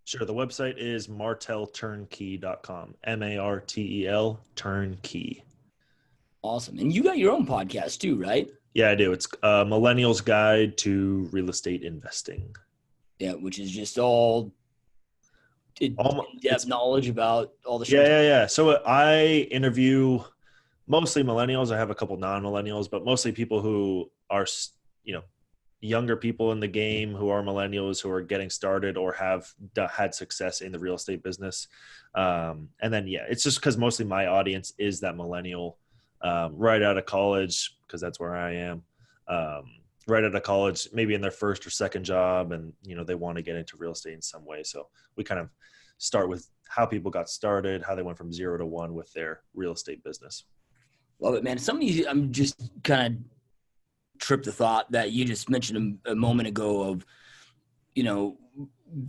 sure, the website is martelturnkey.com. MARTEL Turnkey. Awesome. And you got your own podcast too, right? Yeah, I do. It's Millennials Guide to Real Estate Investing. Yeah, which is just all in-depth knowledge about all the shit. Yeah. So I interview mostly millennials. I have a couple non-millennials, but mostly people who are, younger people in the game who are millennials, who are getting started or have had success in the real estate business. And then, it's just because mostly my audience is that millennial right out of college, because that's where I am. Right out of college, maybe in their first or second job, and they want to get into real estate in some way. So we kind of start with how people got started, how they went from 0 to 1 with their real estate business. Love it, man. I'm just kind of tripped the thought that you just mentioned a moment ago of,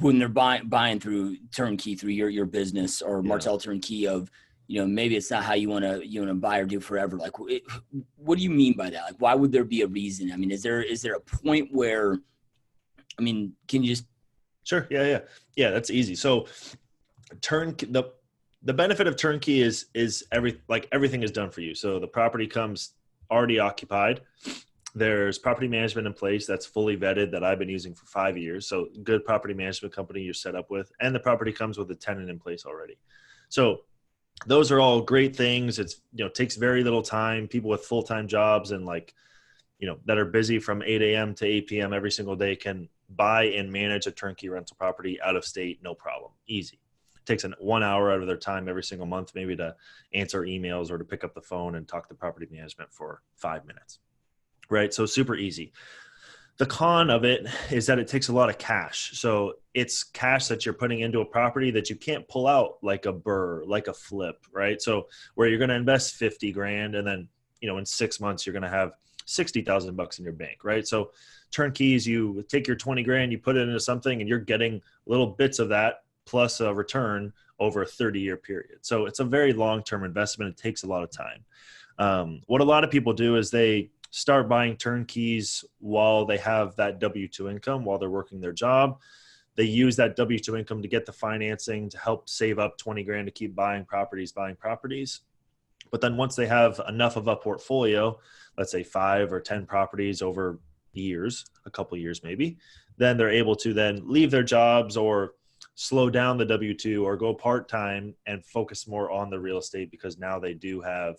when they're buying through Turnkey, through your business, or Martel Turnkey, of, maybe it's not how you want to buy or do forever. Like, what do you mean by that? Like, why would there be a reason? I mean, is there a point where, can you just? Sure. Yeah. That's easy. So the benefit of turnkey is everything is done for you. So the property comes already occupied. There's property management in place that's fully vetted, that I've been using for 5 years. So good property management company you're set up with, and the property comes with a tenant in place already. So those are all great things. It's, takes very little time. People with full-time jobs and that are busy from 8 a.m. to 8 p.m. every single day can buy and manage a turnkey rental property out of state. No problem. Easy. It takes 1 hour out of their time every single month, maybe to answer emails or to pick up the phone and talk to property management for 5 minutes. Right. So super easy. The con of it is that it takes a lot of cash. So it's cash that you're putting into a property that you can't pull out like a burr, like a flip, right? So where you're going to invest 50 grand and then, in 6 months, you're going to have $60,000 in your bank, right? So turnkeys, you take your 20 grand, you put it into something, and you're getting little bits of that plus a return over a 30-year period. So it's a very long-term investment. It takes a lot of time. What a lot of people do is they start buying turnkeys while they have that W-2 income, while they're working their job. They use that W-2 income to get the financing to help save up 20 grand to keep buying properties. But then once they have enough of a portfolio, let's say 5 or 10 properties over years, a couple of years maybe, then they're able to then leave their jobs or slow down the W-2 or go part-time and focus more on the real estate, because now they do have,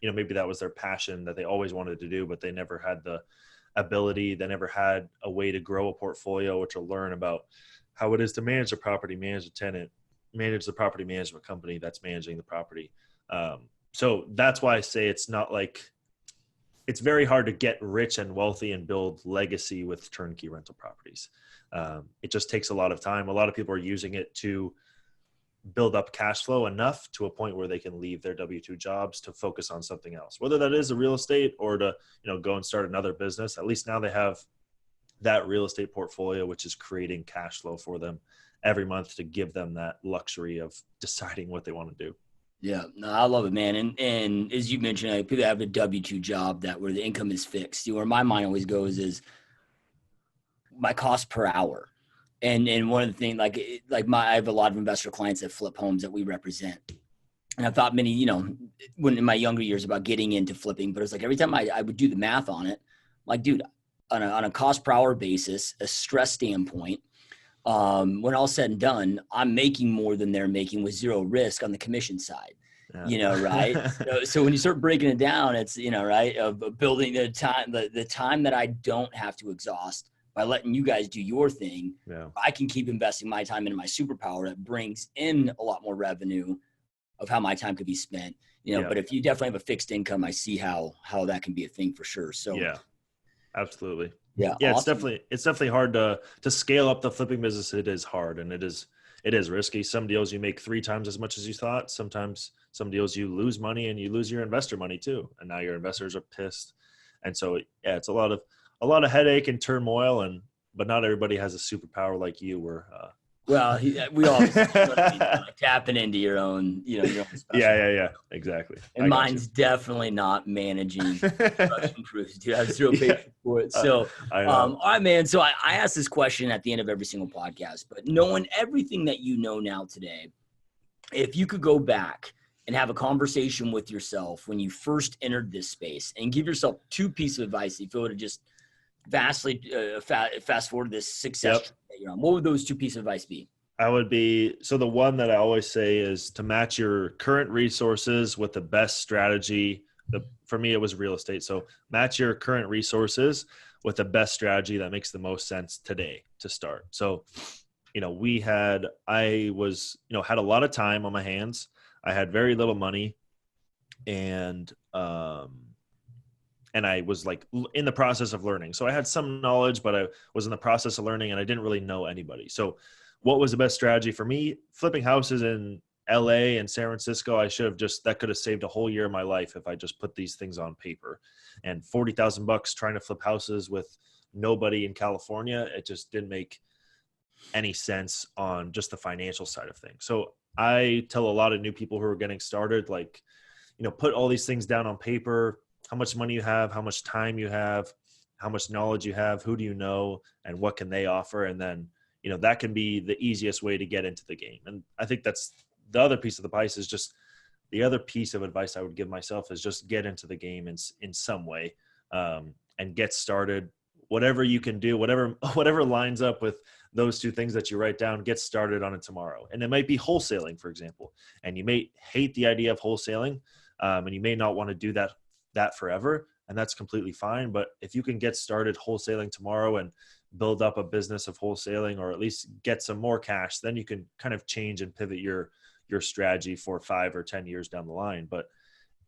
maybe that was their passion that they always wanted to do, but they never had the ability. They never had a way to grow a portfolio or to learn about how it is to manage a property, manage a tenant, manage the property management company that's managing the property. So that's why I say it's not like, it's very hard to get rich and wealthy and build legacy with turnkey rental properties. It just takes a lot of time. A lot of people are using it to build up cash flow enough to a point where they can leave their W-2 jobs to focus on something else, whether that is a real estate or to, go and start another business. At least now they have that real estate portfolio, which is creating cash flow for them every month to give them that luxury of deciding what they want to do. Yeah, no, I love it, man. And as you mentioned, people have a W-2 job where the income is fixed. Where my mind always goes is my cost per hour. And one of the things, I have a lot of investor clients that flip homes that we represent. And I thought many, when in my younger years about getting into flipping, but it's like every time I would do the math on it, like, dude, on a cost per hour basis, a stress standpoint, when all said and done, I'm making more than they're making with zero risk on the commission side, right? So when you start breaking it down, it's, right, of building the time that I don't have to exhaust by letting you guys do your thing. I can keep investing my time into my superpower that brings in a lot more revenue of how my time could be spent, but if you definitely have a fixed income, I see how that can be a thing for sure. So absolutely. Yeah. Awesome. It's definitely hard to scale up the flipping business. It is hard and it is risky. Some deals you make 3 times as much as you thought. Sometimes some deals you lose money and you lose your investor money too. And now your investors are pissed. And so, it's a lot of headache and turmoil, but not everybody has a superpower like you were. Well, we always tapping into your own, your own special. Yeah, exactly. And mine's definitely not managing production crews, dude. I have zero patience for it. So, all right, man. So I ask this question at the end of every single podcast, but knowing everything that you know now today, if you could go back and have a conversation with yourself when you first entered this space and give yourself 2 pieces of advice, if you were to just vastly fast forward this success that you're on, what would those 2 pieces of advice be? So the one that I always say is to match your current resources with the best strategy. For me, it was real estate. So match your current resources with the best strategy that makes the most sense today to start. So, I had a lot of time on my hands. I had very little money, and I was in the process of learning. So I had some knowledge, but I was in the process of learning and I didn't really know anybody. So what was the best strategy for me? Flipping houses in LA and San Francisco, that could have saved a whole year of my life if I just put these things on paper. And $40,000 trying to flip houses with nobody in California, it just didn't make any sense on just the financial side of things. So I tell a lot of new people who are getting started, put all these things down on paper, how much money you have, how much time you have, how much knowledge you have, who do you know, and what can they offer? And then, that can be the easiest way to get into the game. And I think that's the other piece of the piece is just the other piece of advice I would give myself is just get into the game in some way, and get started. Whatever you can do, whatever lines up with those 2 things that you write down, get started on it tomorrow. And it might be wholesaling, for example, and you may hate the idea of wholesaling, and you may not want to do that forever, and that's completely fine. But if you can get started wholesaling tomorrow and build up a business of wholesaling, or at least get some more cash, then you can kind of change and pivot your strategy for 5 or 10 years down the line. But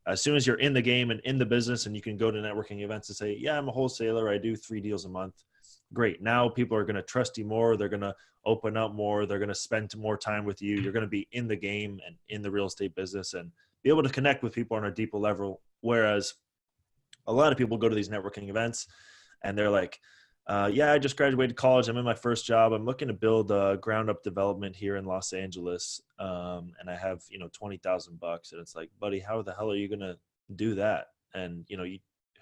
as soon as you're in the game and in the business and you can go to networking events and say, yeah, I'm a wholesaler, I do 3 deals a month. Great. Now people are going to trust you more. They're going to open up more. They're going to spend more time with you. You're going to be in the game and in the real estate business and be able to connect with people on a deeper level. Whereas a lot of people go to these networking events and they're like, I just graduated college. I'm in my first job. I'm looking to build a ground up development here in Los Angeles. And I have, $20,000. And it's like, buddy, how the hell are you going to do that? And,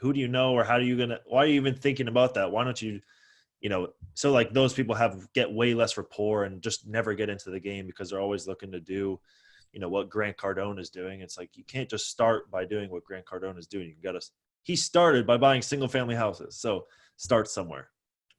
who do you know, or why are you even thinking about that? Why don't you, so those people get way less rapport and just never get into the game because they're always looking to do, what Grant Cardone is doing. It's like, you can't just start by doing what Grant Cardone is doing. He started by buying single family houses. So start somewhere.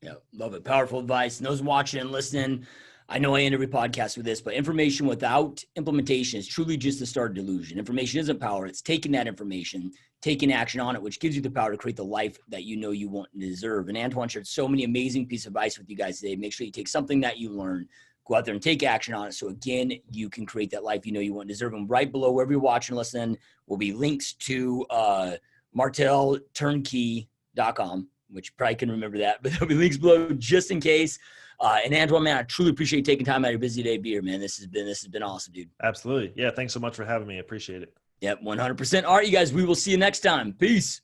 Yeah, love it. Powerful advice. And those watching and listening, I know I end every podcast with this, but information without implementation is truly just the start of delusion. Information isn't power. It's taking that information, taking action on it, which gives you the power to create the life that you know you want and deserve. And Antoine shared so many amazing pieces of advice with you guys today. Make sure you take something that you learn, go out there and take action on it. So again, you can create that life you know you want and deserve. And right below, wherever you're watching or listening, will be links to martelturnkey.com, which you probably can remember that, but there'll be links below just in case. And Antoine, man, I truly appreciate taking time out of your busy day to be here, man. This has been awesome, dude. Absolutely. Yeah. Thanks so much for having me. I appreciate it. Yep. 100%. All right, you guys, we will see you next time. Peace.